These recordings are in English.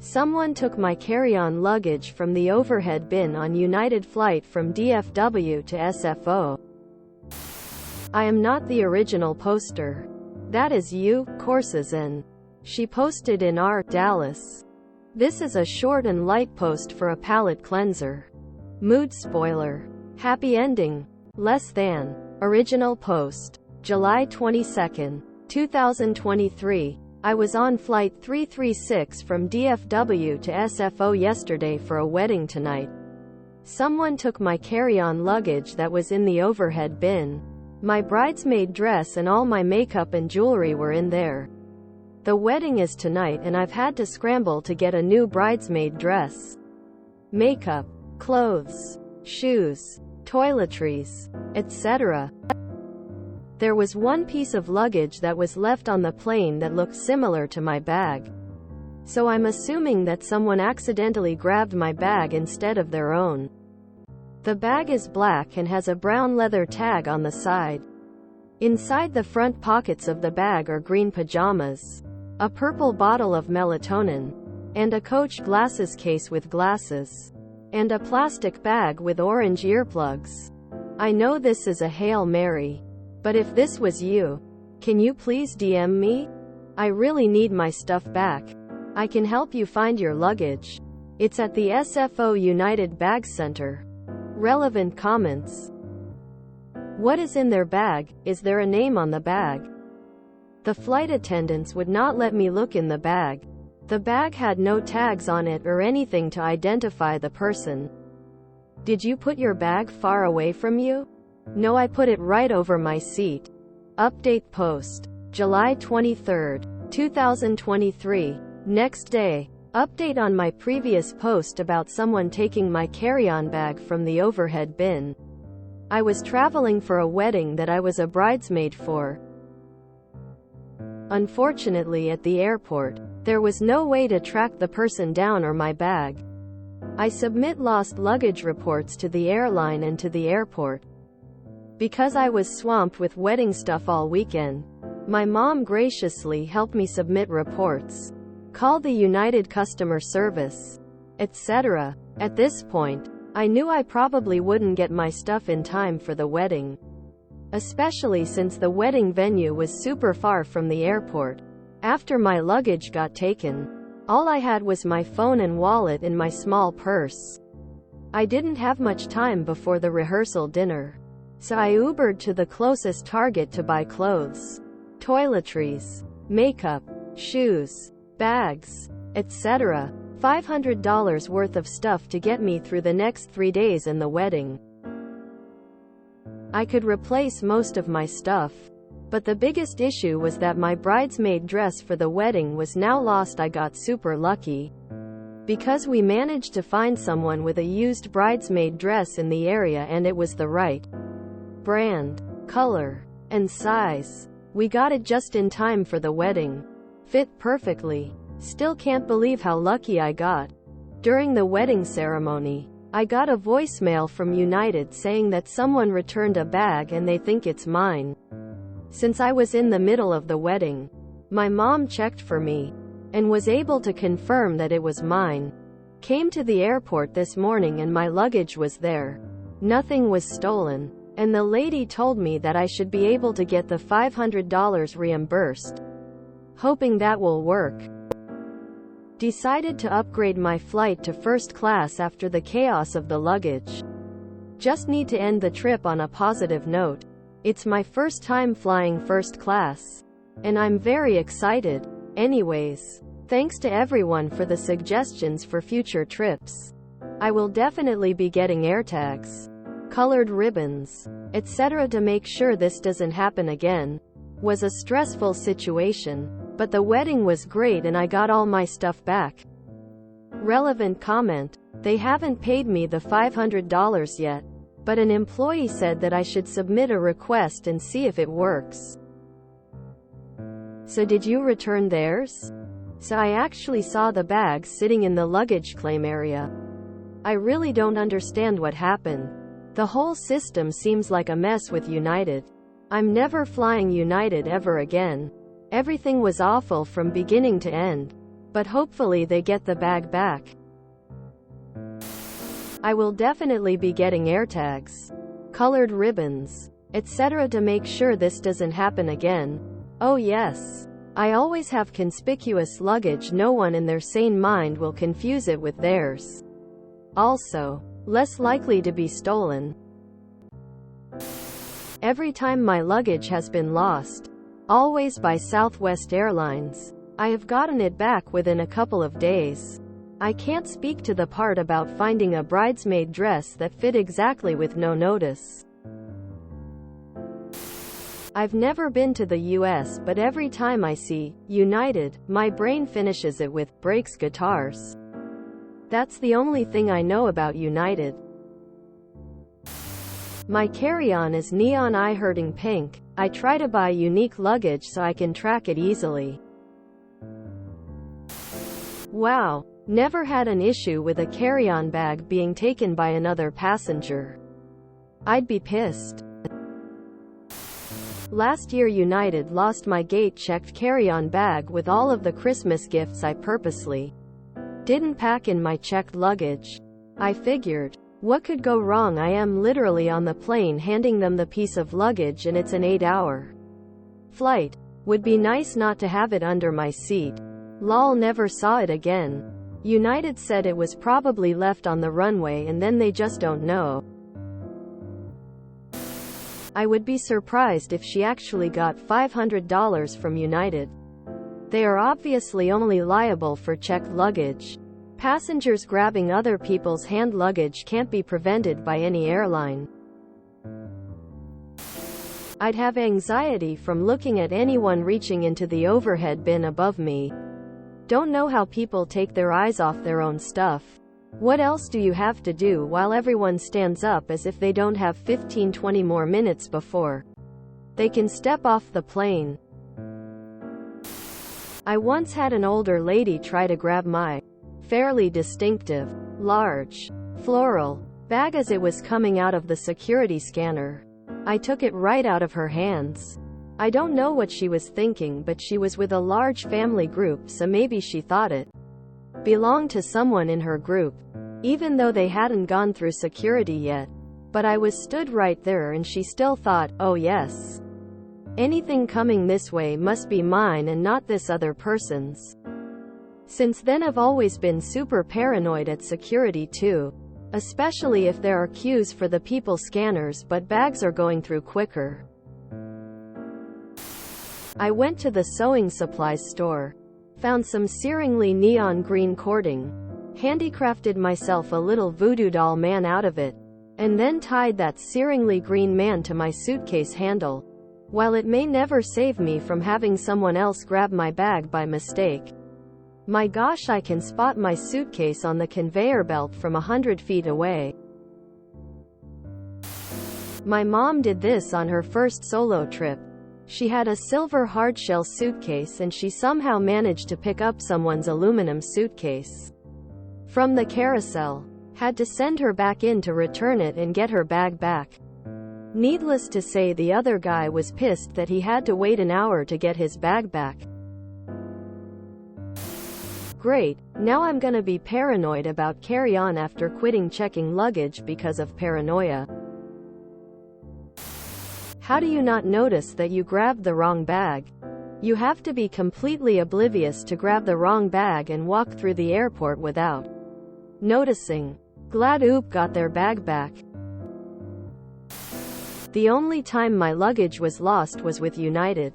Someone took my carry-on luggage from the overhead bin on United flight from DFW to SFO. I am not the original poster. That is you, Courses. She posted in R. Dallas. This is a short and light post for a palate cleanser. Mood spoiler. Happy ending. Less than. Original post. July 22, 2023. I was on flight 336 from DFW to SFO yesterday for a wedding tonight. Someone took my carry-on luggage that was in the overhead bin. My bridesmaid dress and all my makeup and jewelry were in there. The wedding is tonight and I've had to scramble to get a new bridesmaid dress, makeup, clothes, shoes, toiletries, etc. There was one piece of luggage that was left on the plane that looked similar to my bag. So I'm assuming that someone accidentally grabbed my bag instead of their own. The bag is black and has a brown leather tag on the side. Inside the front pockets of the bag are green pajamas, a purple bottle of melatonin, and a Coach glasses case with glasses, and a plastic bag with orange earplugs. I know this is a Hail Mary. But if this was you, can you please DM me? I really need my stuff back. I can help you find your luggage. It's at the SFO United Bag Center. Relevant comments. What is in their bag? Is there a name on the bag? The flight attendants would not let me look in the bag. The bag had no tags on it or anything to identify the person. Did you put your bag far away from you? No, I put it right over my seat. Update post. July 23, 2023. Next day. Update on my previous post about someone taking my carry-on bag from the overhead bin. I was traveling for a wedding that I was a bridesmaid for. Unfortunately, at the airport, there was no way to track the person down or my bag. I submit lost luggage reports to the airline and to the airport. Because I was swamped with wedding stuff all weekend, my mom graciously helped me submit reports, call the United customer service, etc. At this point, I knew I probably wouldn't get my stuff in time for the wedding, especially since the wedding venue was super far from the airport. After my luggage got taken, all I had was my phone and wallet in my small purse. I didn't have much time before the rehearsal dinner. So I Ubered to the closest Target to buy clothes, toiletries, makeup, shoes, bags, etc. $500 worth of stuff to get me through the next 3 days and the wedding. I could replace most of my stuff, but the biggest issue was that my bridesmaid dress for the wedding was now lost. I got super lucky, because we managed to find someone with a used bridesmaid dress in the area and it was the right brand, color, and size. We got it just in time for the wedding. Fit perfectly. Still can't believe how lucky I got. During the wedding ceremony, I got a voicemail from United saying that someone returned a bag and they think it's mine. Since I was in the middle of the wedding, my mom checked for me and was able to confirm that it was mine. Came to the airport this morning and my luggage was there. Nothing was stolen. And the lady told me that I should be able to get the $500 reimbursed. Hoping that will work. Decided to upgrade my flight to first class after the chaos of the luggage. Just need to end the trip on a positive note. It's my first time flying first class. And I'm very excited. Anyways, thanks to everyone for the suggestions for future trips. I will definitely be getting AirTags, colored ribbons, etc. to make sure this doesn't happen again. Was a stressful situation, but the wedding was great and I got all my stuff back. Relevant comment. They haven't paid me the $500 yet, but an employee said that I should submit a request and see if it works. So did you return theirs? So I actually saw the bags sitting in the luggage claim area. I really don't understand what happened. The whole system seems like a mess with United. I'm never flying United ever again. Everything was awful from beginning to end. but hopefully they get the bag back. I will definitely be getting AirTags, colored ribbons, etc. to make sure this doesn't happen again. Oh yes. I always have conspicuous luggage. No one in their sane mind will confuse it with theirs. Also, less likely to be stolen. Every time my luggage has been lost, always by Southwest Airlines, I have gotten it back within a couple of days. I can't speak to the part about finding a bridesmaid dress that fit exactly with no notice. I've never been to the US, but every time I see United, my brain finishes it with breaks guitars. That's the only thing I know about United. My carry-on is neon eye-hurting pink. I try to buy unique luggage so I can track it easily. Wow. Never had an issue with a carry-on bag being taken by another passenger. I'd be pissed. Last year United lost my gate-checked carry-on bag with all of the Christmas gifts I purposely didn't pack in my checked luggage. I figured, what could go wrong? I am literally on the plane handing them the piece of luggage and it's an 8-hour flight. Would be nice not to have it under my seat. Lol, never saw it again. United said it was probably left on the runway and then they just don't know. I would be surprised if she actually got $500 from United. They are obviously only liable for checked luggage. Passengers grabbing other people's hand luggage can't be prevented by any airline. I'd have anxiety from looking at anyone reaching into the overhead bin above me. Don't know how people take their eyes off their own stuff. What else do you have to do while everyone stands up as if they don't have 15-20 more minutes before they can step off the plane? I once had an older lady try to grab my fairly distinctive, large, floral bag as it was coming out of the security scanner. I took it right out of her hands. I don't know what she was thinking, but she was with a large family group, so maybe she thought it belonged to someone in her group, even though they hadn't gone through security yet. But I was stood right there and she still thought, oh yes, anything coming this way must be mine and not this other person's. Since then I've always been super paranoid at security too, especially if there are queues for the people scanners but bags are going through quicker. I went to the sewing supplies store, found some searingly neon green cording, handicrafted myself a little voodoo doll man out of it, and then tied that searingly green man to my suitcase handle. While it may never save me from having someone else grab my bag by mistake, my gosh, I can spot my suitcase on the conveyor belt from 100 feet away. My mom did this on her first solo trip. She had a silver hardshell suitcase and she somehow managed to pick up someone's aluminum suitcase from the carousel. Had to send her back in to return it and get her bag back. Needless to say, the other guy was pissed that he had to wait an hour to get his bag back. Great, now I'm gonna be paranoid about carry-on after quitting checking luggage because of paranoia. How do you not notice that you grabbed the wrong bag? You have to be completely oblivious to grab the wrong bag and walk through the airport without noticing. Glad Oop got their bag back. The only time my luggage was lost was with United.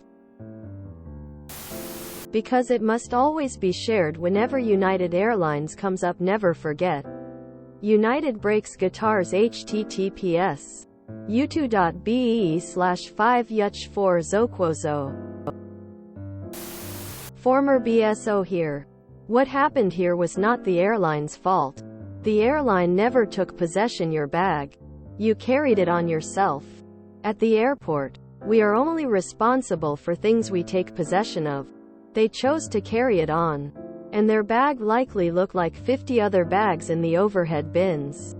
Because it must always be shared whenever United Airlines comes up. Never forget. United breaks guitars. https u2.be/5yuch4zokwozo. Former BSO here. What happened here was not the airline's fault. The airline never took possession your bag. You carried it on yourself. At the airport, we are only responsible for things we take possession of. They chose to carry it on, and their bag likely looked like 50 other bags in the overhead bins.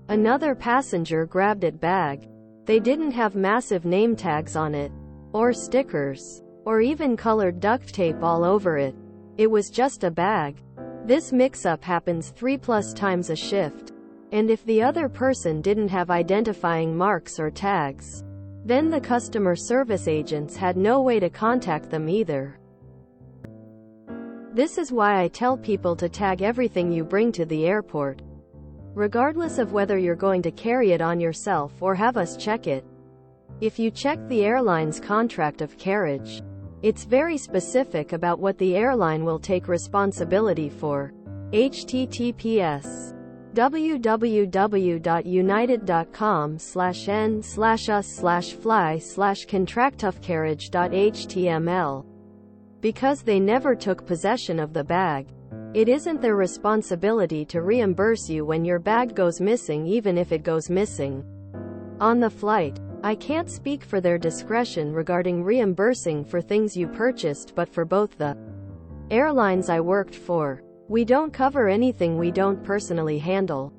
Another passenger grabbed it bag. They didn't have massive name tags on it, or stickers, or even colored duct tape all over it. It was just a bag. This mix-up happens 3+ times a shift. And if the other person didn't have identifying marks or tags, then the customer service agents had no way to contact them either. This is why I tell people to tag everything you bring to the airport, regardless of whether you're going to carry it on yourself or have us check it. If you check the airline's contract of carriage, it's very specific about what the airline will take responsibility for. https://n/us/fly/contractofcarriage.html. Because they never took possession of the bag, it isn't their responsibility to reimburse you when your bag goes missing, even if it goes missing on the flight. I can't speak for their discretion regarding reimbursing for things you purchased, but for both the airlines I worked for, we don't cover anything we don't personally handle.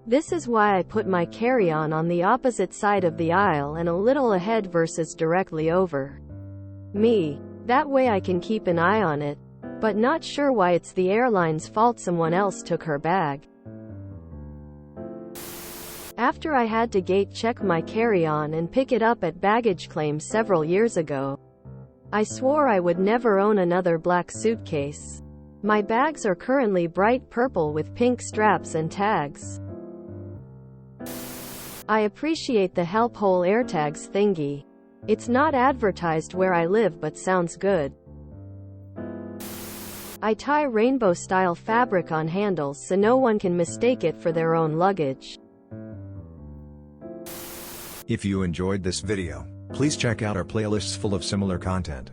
This is why I put my carry-on on the opposite side of the aisle and a little ahead versus directly over me. That way I can keep an eye on it, but not sure why it's the airline's fault someone else took her bag. After I had to gate check my carry-on and pick it up at baggage claim several years ago, I swore I would never own another black suitcase. My bags are currently bright purple with pink straps and tags. I appreciate the help hole AirTags thingy. It's not advertised where I live but sounds good. I tie rainbow-style fabric on handles so no one can mistake it for their own luggage. If you enjoyed this video, please check out our playlists full of similar content.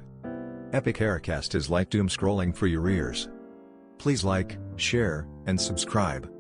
Epic Aircast is like doom scrolling for your ears. Please like, share, and subscribe.